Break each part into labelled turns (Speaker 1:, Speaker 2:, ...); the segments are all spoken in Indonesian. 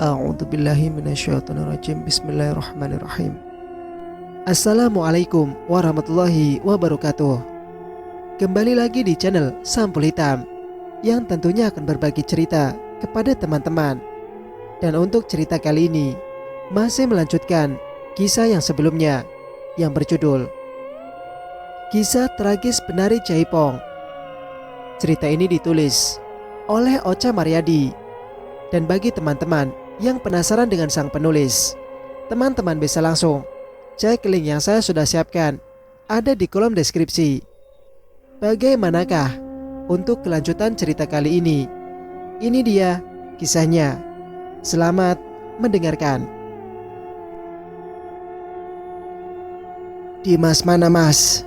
Speaker 1: A'udzubillahi minasyaitonirrajim. Bismillahirrahmanirrahim. Assalamualaikum warahmatullahi wabarakatuh. Kembali lagi di channel Sampul Hitam, yang tentunya akan berbagi cerita kepada teman-teman. Dan untuk cerita kali ini masih melanjutkan kisah yang sebelumnya, yang berjudul Kisah Tragis Penari Jaipong. Cerita ini ditulis oleh Ocha Mariadi. Dan bagi teman-teman yang penasaran dengan sang penulis, teman-teman bisa langsung cek link yang saya sudah siapkan, ada di kolom deskripsi. Bagaimanakah untuk kelanjutan cerita kali ini? Ini dia kisahnya. Selamat mendengarkan. "Dimas mana, Mas?"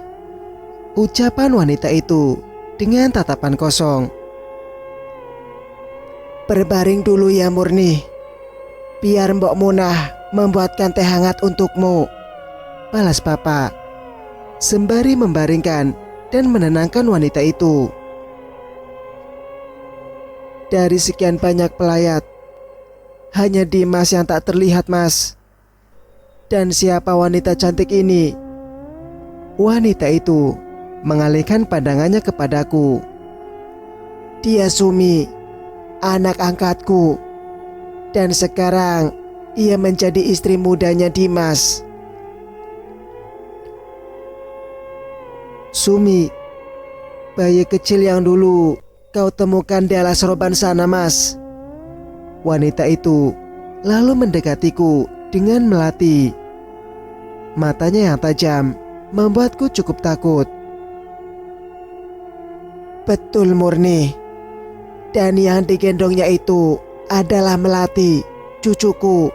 Speaker 1: ucapan wanita itu dengan tatapan kosong. "Berbaring dulu ya Murni, biar Mbok Munah membuatkan teh hangat untukmu," balas Papa, sembari membaringkan dan menenangkan wanita itu. "Dari sekian banyak pelayat, hanya Dimas yang tak terlihat, Mas. Dan siapa wanita cantik ini?" Wanita itu mengalihkan pandangannya kepadaku. "Dia Sumi, anak angkatku, dan sekarang ia menjadi istri mudanya Dimas." "Sumi, bayi kecil yang dulu kau temukan di alas roban sana, Mas." Wanita itu lalu mendekatiku dengan melati. Matanya yang tajam membuatku cukup takut. "Betul Murni, dan yang digendongnya itu adalah Melati, cucuku.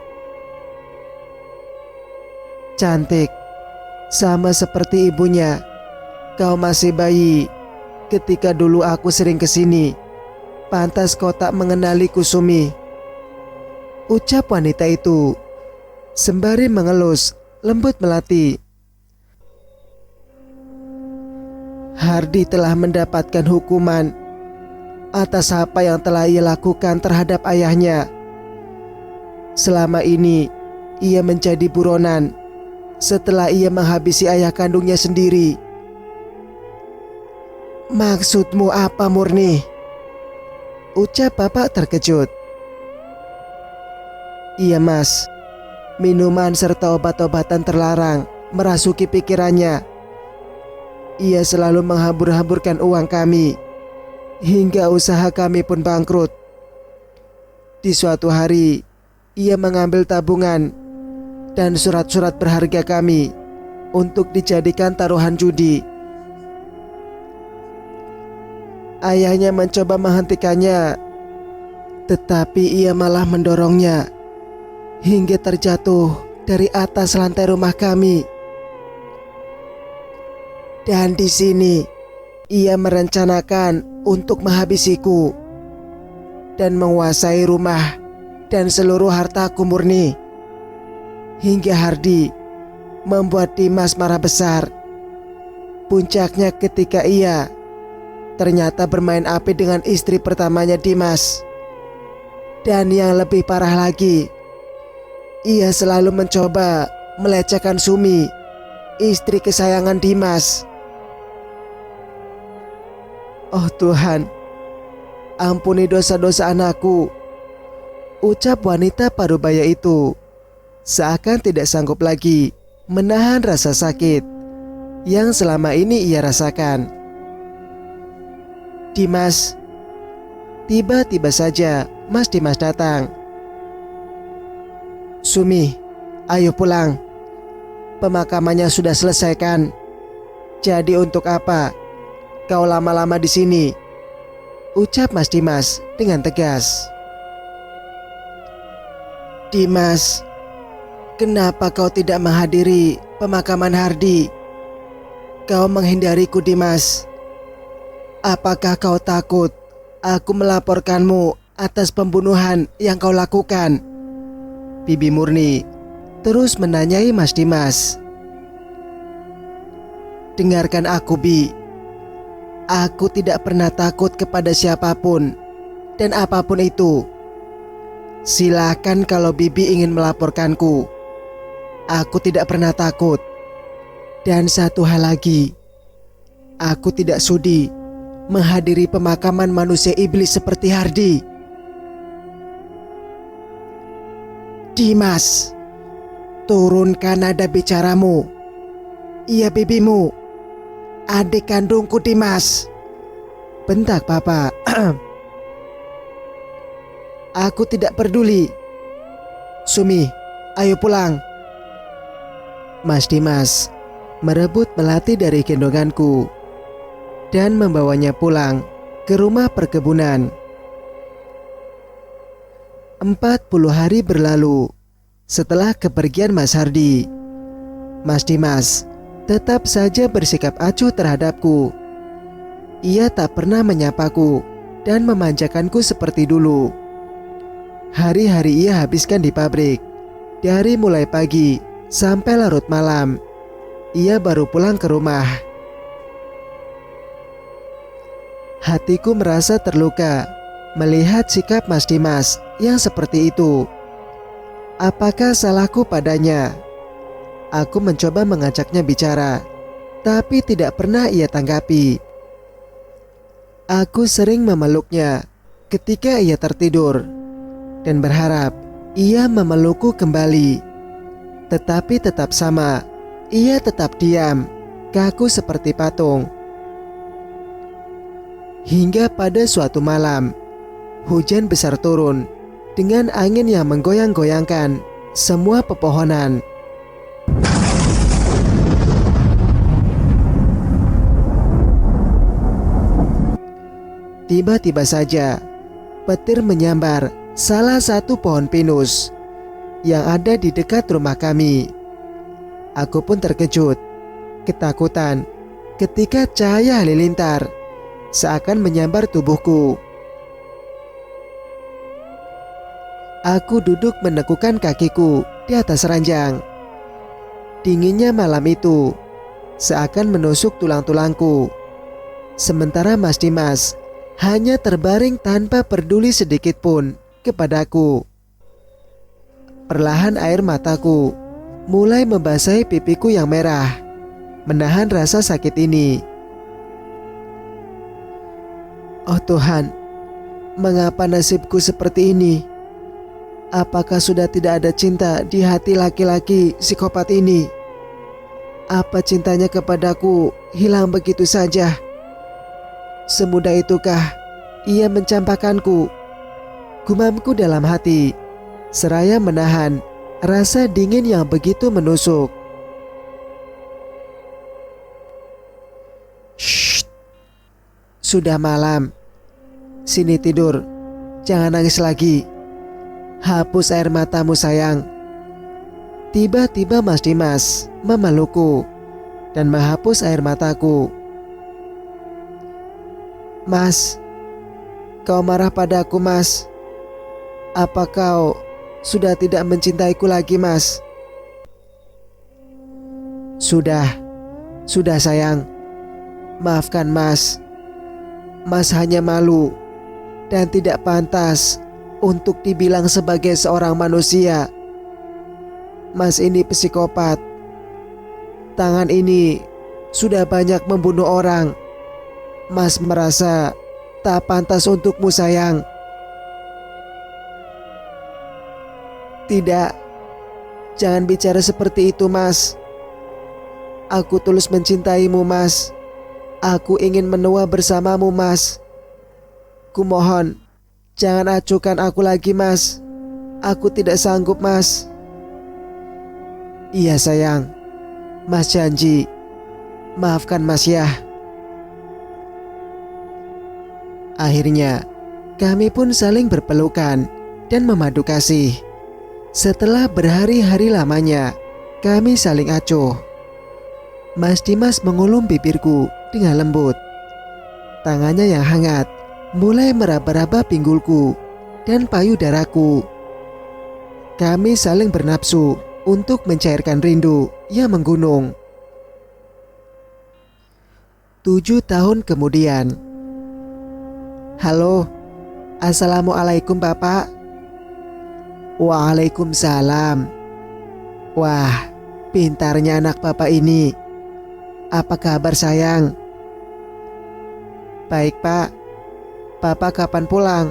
Speaker 1: Cantik, sama seperti ibunya. Kau masih bayi ketika dulu aku sering kesini. Pantas kau tak mengenaliku, Sumi," ucap wanita itu sembari mengelus lembut Melati. "Hardi telah mendapatkan hukuman atas apa yang telah ia lakukan terhadap ayahnya. Selama ini ia menjadi buronan setelah ia menghabisi ayah kandungnya sendiri." "Maksudmu apa Murni?" ucap Bapak terkejut. "Iya Mas, minuman serta obat-obatan terlarang merasuki pikirannya. Ia selalu menghambur-hamburkan uang kami, hingga usaha kami pun bangkrut. Di suatu hari, ia mengambil tabungan dan surat-surat berharga kami untuk dijadikan taruhan judi. Ayahnya mencoba menghentikannya, tetapi ia malah mendorongnya hingga terjatuh dari atas lantai rumah kami. Dan di sini ia merencanakan untuk menghabisiku dan menguasai rumah dan seluruh hartaku Murni, hingga Hardi membuat Dimas marah besar. Puncaknya ketika ia ternyata bermain api dengan istri pertamanya Dimas. Dan yang lebih parah lagi, ia selalu mencoba melecehkan Sumi, istri kesayangan Dimas. Oh Tuhan, ampuni dosa-dosa anakku," ucap wanita parubaya itu, seakan tidak sanggup lagi menahan rasa sakit yang selama ini ia rasakan. "Dimas." Tiba-tiba saja Mas Dimas datang. "Sumi, ayo pulang. Pemakamannya sudah selesai kan? Jadi untuk apa kau lama-lama di sini?" ucap Mas Dimas dengan tegas. "Dimas, kenapa kau tidak menghadiri pemakaman Hardi? Kau menghindariku Dimas. Apakah kau takut aku melaporkanmu atas pembunuhan yang kau lakukan?" Bibi Murni terus menanyai Mas Dimas. "Dengarkan aku, Bi. Aku tidak pernah takut kepada siapapun dan apapun itu. Silakan kalau Bibi ingin melaporkanku. Aku tidak pernah takut. Dan satu hal lagi, aku tidak sudi menghadiri pemakaman manusia iblis seperti Hardi. Dimas, turunkan nada bicaramu. Iya bibimu, adik kandungku Dimas. Bentak papa. Aku tidak peduli. Sumi, ayo pulang. Mas Dimas merebut melati dari gendonganku dan membawanya pulang ke rumah perkebunan. 40 hari berlalu setelah kepergian Mas Hardi. Mas Dimas tetap saja bersikap acuh terhadapku. Ia tak pernah menyapaku dan memanjakanku seperti dulu. Hari-hari ia habiskan di pabrik. Dari mulai pagi sampai larut malam, ia baru pulang ke rumah. Hatiku merasa terluka melihat sikap Mas Dimas yang seperti itu. Apakah salahku padanya? Aku mencoba mengajaknya bicara, tapi tidak pernah ia tanggapi. Aku sering memeluknya ketika ia tertidur dan berharap ia memelukku kembali. Tetapi tetap sama, ia tetap diam, kaku seperti patung. Hingga pada suatu malam, hujan besar turun dengan angin yang menggoyang-goyangkan semua pepohonan. Tiba-tiba saja, petir menyambar salah satu pohon pinus yang ada di dekat rumah kami. Aku pun terkejut, ketakutan ketika cahaya halilintar seakan menyambar tubuhku. Aku duduk menekukan kakiku di atas ranjang. Dinginnya malam itu seakan menusuk tulang-tulangku. Sementara Mas Dimas hanya terbaring tanpa peduli sedikit pun kepadaku. Perlahan air mataku mulai membasahi pipiku yang merah, menahan rasa sakit ini. Oh Tuhan, mengapa nasibku seperti ini? Apakah sudah tidak ada cinta di hati laki-laki psikopat ini? Apa cintanya kepadaku hilang begitu saja? Semudah itukah ia mencampakkanku? Gumamku dalam hati, seraya menahan rasa dingin yang begitu menusuk. Shh, sudah malam. Sini tidur, jangan nangis lagi. Hapus air matamu sayang. Tiba-tiba Mas Dimas memelukku dan menghapus air mataku. Mas, kau marah padaku Mas? Apa kau sudah tidak mencintaiku lagi Mas? Sudah sayang. Maafkan Mas. Mas hanya malu dan tidak pantas untuk dibilang sebagai seorang manusia. Mas ini psikopat. Tangan ini sudah banyak membunuh orang. Mas merasa tak pantas untukmu sayang. Tidak, jangan bicara seperti itu Mas. Aku tulus mencintaimu Mas. Aku ingin menua bersamamu Mas. Kumohon, jangan acuhkan aku lagi Mas. Aku tidak sanggup Mas. Iya sayang, Mas janji. Maafkan Mas ya. Akhirnya, kami pun saling berpelukan dan memadu kasih. Setelah berhari-hari lamanya, kami saling acuh. Mas Dimas mengulum bibirku dengan lembut. Tangannya yang hangat mulai meraba-raba pinggulku dan payudaraku. Kami saling bernafsu untuk mencairkan rindu yang menggunung. 7 tahun kemudian. Halo, Assalamualaikum Bapak. Waalaikumsalam. Wah, pintarnya anak papa ini. Apa kabar sayang? Baik pak. Papa kapan pulang?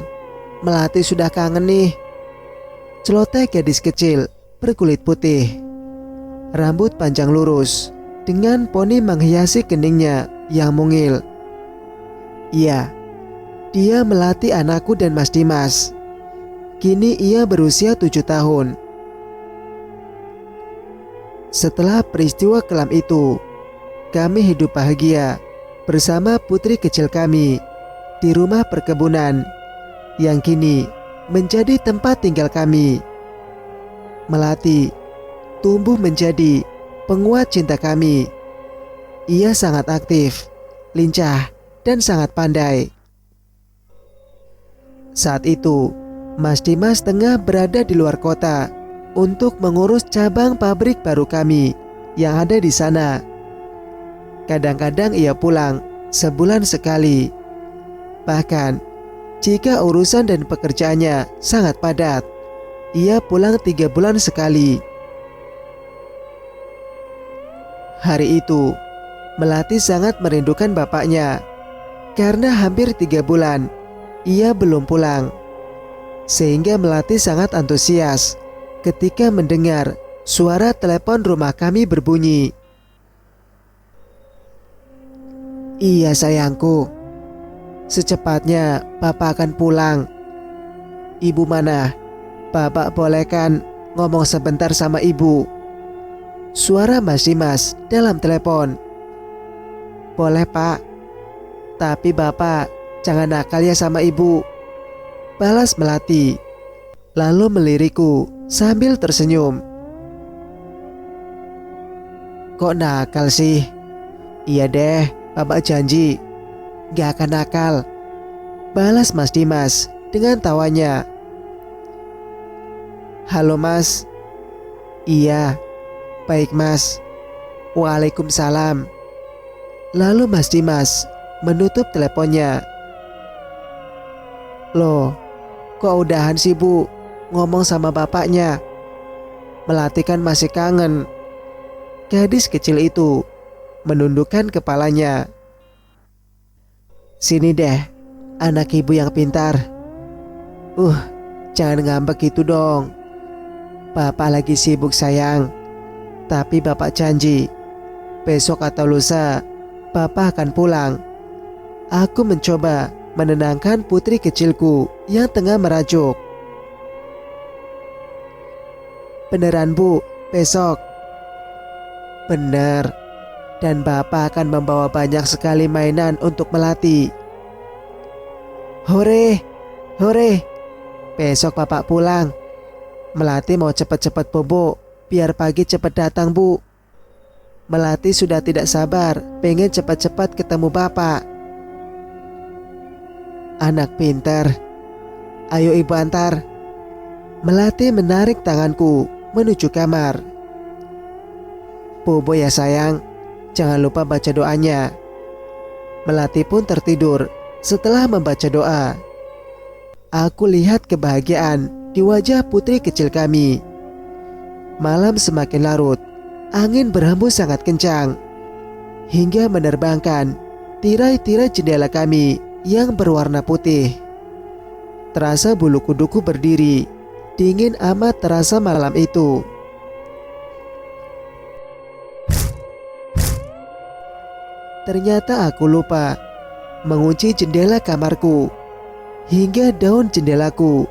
Speaker 1: Melati sudah kangen nih. Celoteh gadis kecil berkulit putih, rambut panjang lurus, dengan poni menghiasi keningnya yang mungil. Iya, dia Melati anakku dan Mas Dimas. Kini ia berusia 7 tahun. Setelah peristiwa kelam itu, kami hidup bahagia bersama putri kecil kami di rumah perkebunan yang kini menjadi tempat tinggal kami. Melati tumbuh menjadi penguat cinta kami. Ia sangat aktif, lincah, dan sangat pandai. Saat itu, Mas Dimas tengah berada di luar kota untuk mengurus cabang pabrik baru kami yang ada di sana. Kadang-kadang ia pulang sebulan sekali. Bahkan jika urusan dan pekerjaannya sangat padat, ia pulang 3 bulan sekali. Hari itu, Melati sangat merindukan bapaknya karena hampir 3 bulan ia belum pulang. Sehingga Melati sangat antusias ketika mendengar suara telepon rumah kami berbunyi. Iya sayangku, secepatnya Papa akan pulang. Ibu mana? Bapak boleh kan ngomong sebentar sama ibu? Suara Mas Dimas dalam telepon. Boleh pak, tapi bapak jangan nakal ya sama ibu, balas Melati, lalu melirikku sambil tersenyum. Kok nakal sih? Iya deh, bapak janji gak akan nakal, balas Mas Dimas dengan tawanya. Halo mas. Iya, baik mas. Waalaikumsalam. Lalu Mas Dimas menutup teleponnya. Loh, kok udahan sih bu ngomong sama bapaknya? Melati kan masih kangen. Gadis kecil itu menundukkan kepalanya. Sini deh, anak ibu yang pintar. Jangan ngambek gitu dong. Bapak lagi sibuk sayang. Tapi bapak janji besok atau lusa Bapak akan pulang. Aku mencoba menenangkan putri kecilku yang tengah merajuk. Beneran bu, besok? Bener. Dan Bapak akan membawa banyak sekali mainan untuk Melati. Hore, hore. Besok Bapak pulang. Melati mau cepat-cepat bobo biar pagi cepat datang bu. Melati sudah tidak sabar pengen cepat-cepat ketemu Bapak. Anak pintar. Ayo ibu antar. Melati menarik tanganku menuju kamar. Bobo ya sayang, jangan lupa baca doanya. Melati pun tertidur setelah membaca doa. Aku lihat kebahagiaan di wajah putri kecil kami. Malam semakin larut, angin berhembus sangat kencang hingga menerbangkan tirai-tirai jendela kami yang berwarna putih. Terasa bulu kuduku berdiri, dingin amat terasa malam itu. Ternyata aku lupa mengunci jendela kamarku, hingga daun jendelaku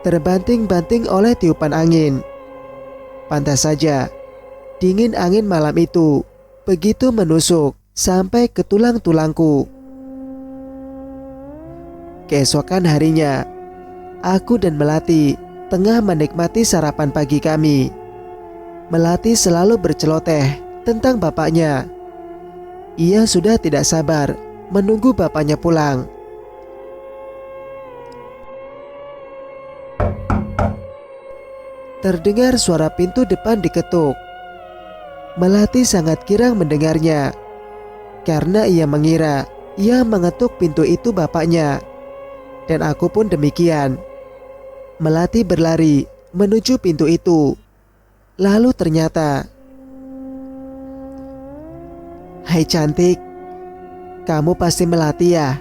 Speaker 1: terbanting-banting oleh tiupan angin. Pantas saja, dingin angin malam itu begitu menusuk sampai ke tulang-tulangku. Keesokan harinya, aku dan Melati tengah menikmati sarapan pagi kami. Melati selalu berceloteh tentang bapaknya. Ia sudah tidak sabar menunggu bapaknya pulang. Terdengar suara pintu depan diketuk. Melati sangat girang mendengarnya, karena ia mengira yang mengetuk pintu itu bapaknya. Dan aku pun demikian. Melati berlari menuju pintu itu. Lalu ternyata, "Hai cantik, kamu pasti Melati ya?"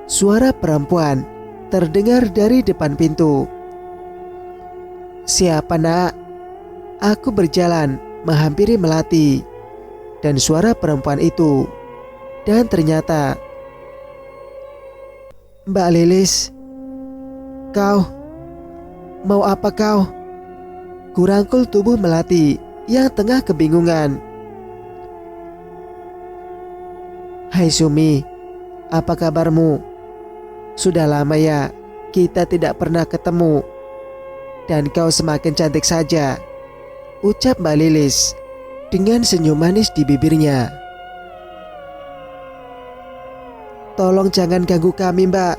Speaker 1: Suara perempuan terdengar dari depan pintu. "Siapa nak?" Aku berjalan menghampiri Melati dan suara perempuan itu. Dan ternyata, "Mbak Lilis, kau mau apa kau?" Kurangkul tubuh Melati yang tengah kebingungan. "Hai Sumi, apa kabarmu? Sudah lama ya kita tidak pernah ketemu. Dan kau semakin cantik saja," ucap Mbak Lilis dengan senyum manis di bibirnya. "Tolong jangan ganggu kami, Mbak.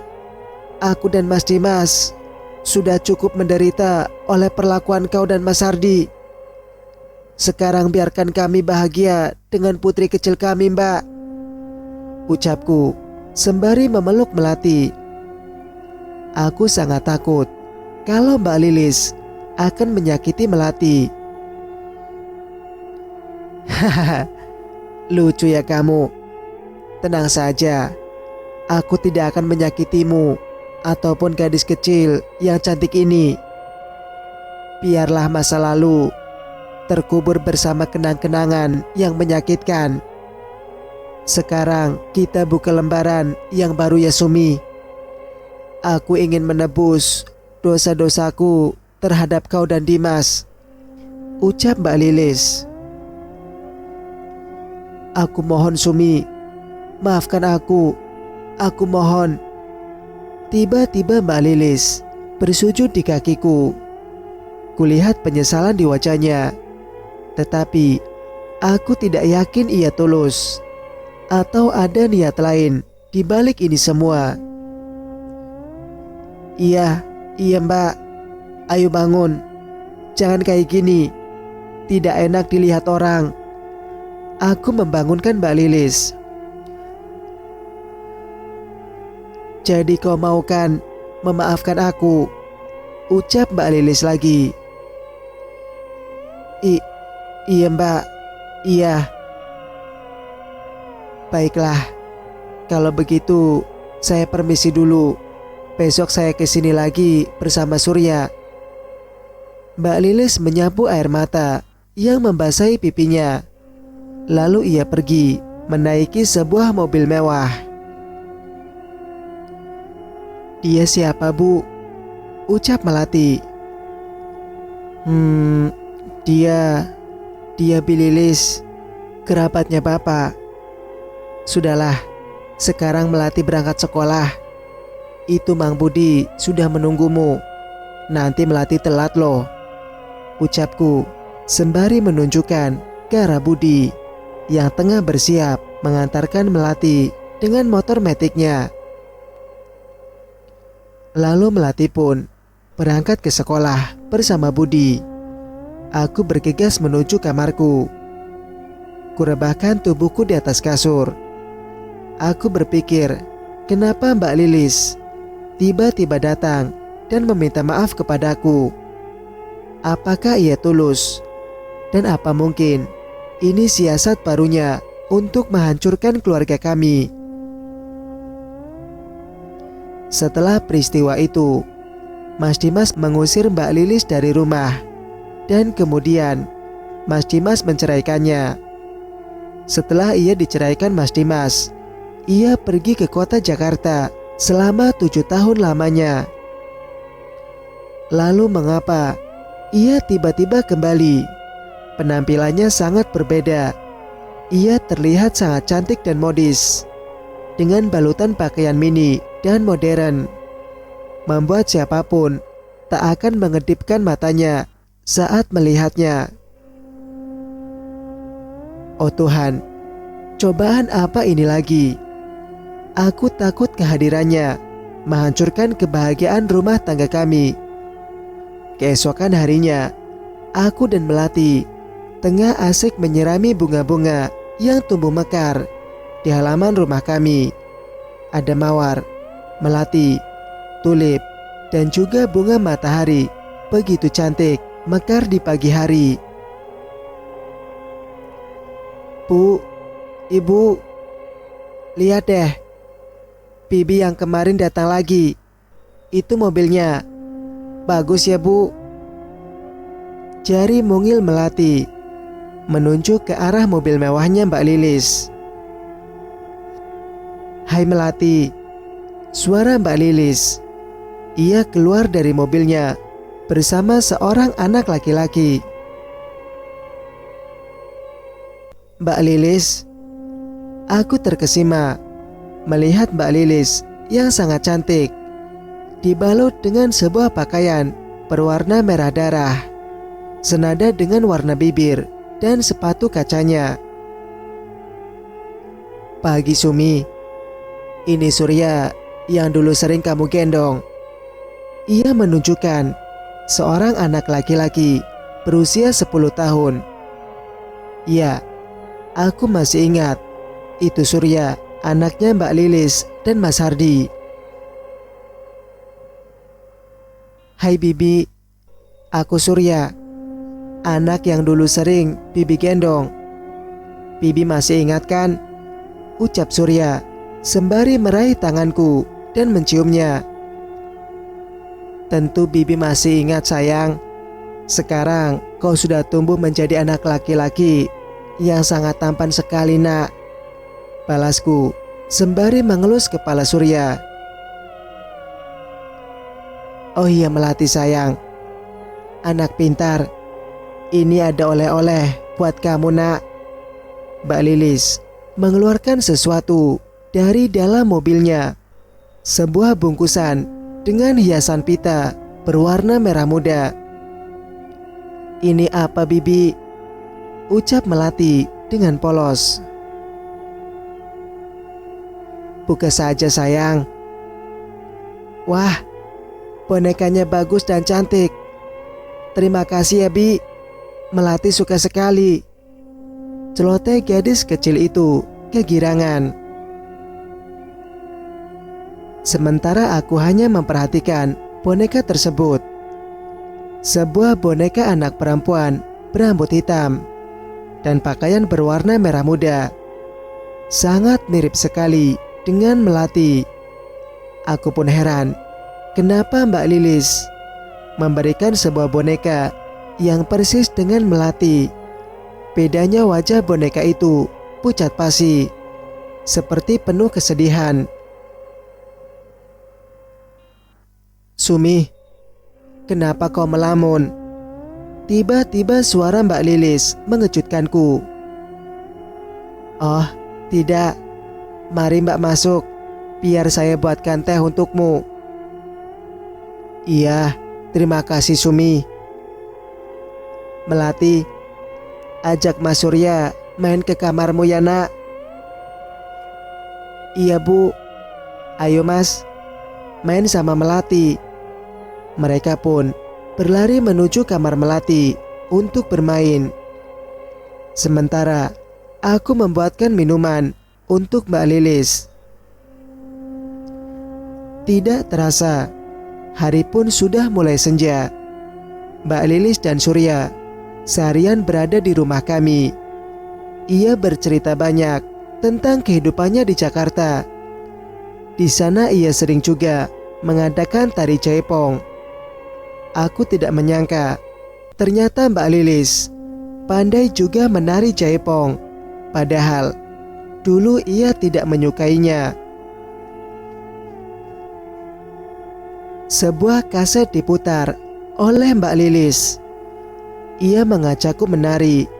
Speaker 1: Aku dan Mas Dimas sudah cukup menderita oleh perlakuan kau dan Mas Ardi. Sekarang biarkan kami bahagia dengan putri kecil kami, Mbak," ucapku sembari memeluk Melati. Aku sangat takut kalau Mbak Lilis akan menyakiti Melati. "Hahaha, lucu ya kamu. Tenang saja, aku tidak akan menyakitimu ataupun gadis kecil yang cantik ini. Biarlah masa lalu terkubur bersama kenang-kenangan yang menyakitkan. Sekarang kita buka lembaran yang baru ya Sumi. Aku ingin menebus dosa-dosaku terhadap kau dan Dimas," ucap Mbak Lilis. "Aku mohon Sumi, maafkan aku mohon." Tiba-tiba Mbak Lilis bersujud di kakiku. Kulihat penyesalan di wajahnya, tetapi aku tidak yakin ia tulus atau ada niat lain di balik ini semua. Iya Mbak, ayo bangun. Jangan kayak gini, tidak enak dilihat orang." Aku membangunkan Mbak Lilis. "Jadi kau mau kan memaafkan aku?" ucap Mbak Lilis lagi. Iya Mbak, iya." "Baiklah, kalau begitu saya permisi dulu. Besok saya kesini lagi bersama Surya." Mbak Lilis menyapu air mata yang membasahi pipinya. Lalu ia pergi menaiki sebuah mobil mewah. "Dia siapa, Bu?" ucap Melati. Dia Bililis, kerabatnya Bapak." "Sudahlah, sekarang Melati berangkat sekolah. Itu Mang Budi sudah menunggumu. Nanti Melati telat loh," ucapku sembari menunjukkan ke arah Budi yang tengah bersiap mengantarkan Melati dengan motor metiknya. Lalu Melati pun berangkat ke sekolah bersama Budi. Aku bergegas menuju kamarku. Kurebahkan tubuhku di atas kasur. Aku berpikir, kenapa Mbak Lilis tiba-tiba datang dan meminta maaf kepadaku? Apakah ia tulus? Dan apa mungkin ini siasat barunya untuk menghancurkan keluarga kami? Setelah peristiwa itu, Mas Dimas mengusir Mbak Lilis dari rumah. Dan kemudian Mas Dimas menceraikannya. Setelah ia diceraikan Mas Dimas, ia pergi ke kota Jakarta selama 7 tahun lamanya. Lalu mengapa ia tiba-tiba kembali? Penampilannya sangat berbeda. Ia terlihat sangat cantik dan modis, dengan balutan pakaian mini dan modern, membuat siapapun tak akan mengedipkan matanya saat melihatnya. Oh Tuhan, cobaan apa ini lagi? Aku takut kehadirannya menghancurkan kebahagiaan rumah tangga kami. Keesokan harinya, aku dan Melati tengah asik menyirami bunga-bunga yang tumbuh mekar di halaman rumah kami. Ada mawar, melati, tulip, dan juga bunga matahari begitu cantik mekar di pagi hari. Bu, Ibu, lihat deh, Bibi yang kemarin datang lagi. Itu mobilnya. Bagus ya, Bu. Jari mungil Melati menunjuk ke arah mobil mewahnya Mbak Lilis. Hai Melati, suara Mbak Lilis. Ia keluar dari mobilnya bersama seorang anak laki-laki. Mbak Lilis, aku terkesima melihat Mbak Lilis yang sangat cantik dibalut dengan sebuah pakaian berwarna merah darah, senada dengan warna bibir dan sepatu kacanya. Pagi Sumi, ini Surya yang dulu sering kamu gendong. Ia menunjukkan seorang anak laki-laki berusia 10 tahun. Ya, aku masih ingat, itu Surya, anaknya Mbak Lilis dan Mas Hardi. Hai Bibi, aku Surya, anak yang dulu sering Bibi gendong. Bibi masih ingat kan? Ucap Surya sembari meraih tanganku dan menciumnya. Tentu Bibi masih ingat sayang. Sekarang kau sudah tumbuh menjadi anak laki-laki yang sangat tampan sekali nak, balasku sembari mengelus kepala Surya. Oh iya Melati sayang, anak pintar, ini ada oleh-oleh buat kamu nak. Mbak Lilis mengeluarkan sesuatu dari dalam mobilnya, sebuah bungkusan dengan hiasan pita berwarna merah muda. Ini apa Bibi? Ucap Melati dengan polos. Buka saja sayang. Wah, bonekanya bagus dan cantik. Terima kasih ya Bi, Melati suka sekali. Celoteh gadis kecil itu kegirangan. Sementara aku hanya memperhatikan boneka tersebut. Sebuah boneka anak perempuan berambut hitam dan pakaian berwarna merah muda. Sangat mirip sekali dengan Melati. Aku pun heran, kenapa Mbak Lilis memberikan sebuah boneka yang persis dengan Melati. Bedanya wajah boneka itu pucat pasi, seperti penuh kesedihan. Sumi, kenapa kau melamun? Tiba-tiba suara Mbak Lilis mengejutkanku. Oh, tidak. Mari Mbak masuk, biar saya buatkan teh untukmu. Iya, terima kasih Sumi. Melati, ajak Mas Surya main ke kamarmu ya nak. Iya Bu. Ayo Mas, main sama Melati. Mereka pun berlari menuju kamar Melati untuk bermain. Sementara aku membuatkan minuman untuk Mbak Lilis. Tidak terasa, hari pun sudah mulai senja. Mbak Lilis dan Surya seharian berada di rumah kami. Ia bercerita banyak tentang kehidupannya di Jakarta. Di sana ia sering juga mengadakan tari jaipong. Aku tidak menyangka, ternyata Mbak Lilis pandai juga menari jaipong. Padahal dulu ia tidak menyukainya. Sebuah kaset diputar oleh Mbak Lilis. Ia mengajakku menari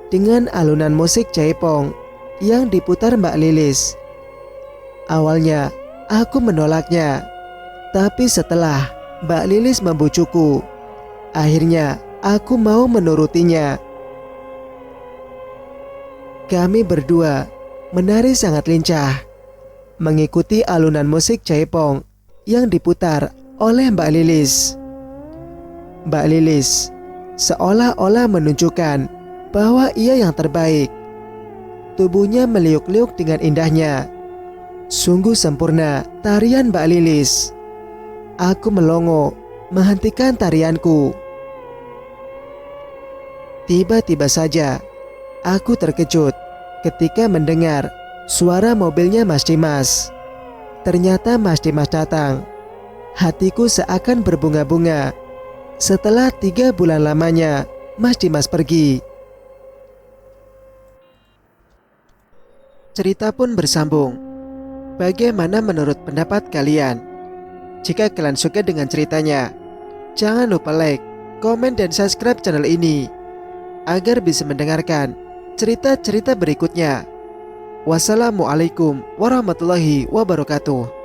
Speaker 1: dengan alunan musik jaipong yang diputar Mbak Lilis. Awalnya aku menolaknya, tapi setelah Mbak Lilis membujukku, akhirnya aku mau menurutinya. Kami berdua menari sangat lincah, mengikuti alunan musik jaipong yang diputar oleh Mbak Lilis. Mbak Lilis seolah-olah menunjukkan bahwa ia yang terbaik. Tubuhnya meliuk-liuk dengan indahnya. Sungguh sempurna tarian Mbak Lilis. Aku melongo menghentikan tarianku. Tiba-tiba saja aku terkejut ketika mendengar suara mobilnya Mas Dimas. Ternyata Mas Dimas datang. Hatiku seakan berbunga-bunga. Setelah 3 bulan lamanya Mas Dimas pergi. Cerita pun bersambung. Bagaimana menurut pendapat kalian? Jika kalian suka dengan ceritanya, jangan lupa like, komen, dan subscribe channel ini agar bisa mendengarkan cerita-cerita berikutnya. Wassalamualaikum warahmatullahi wabarakatuh.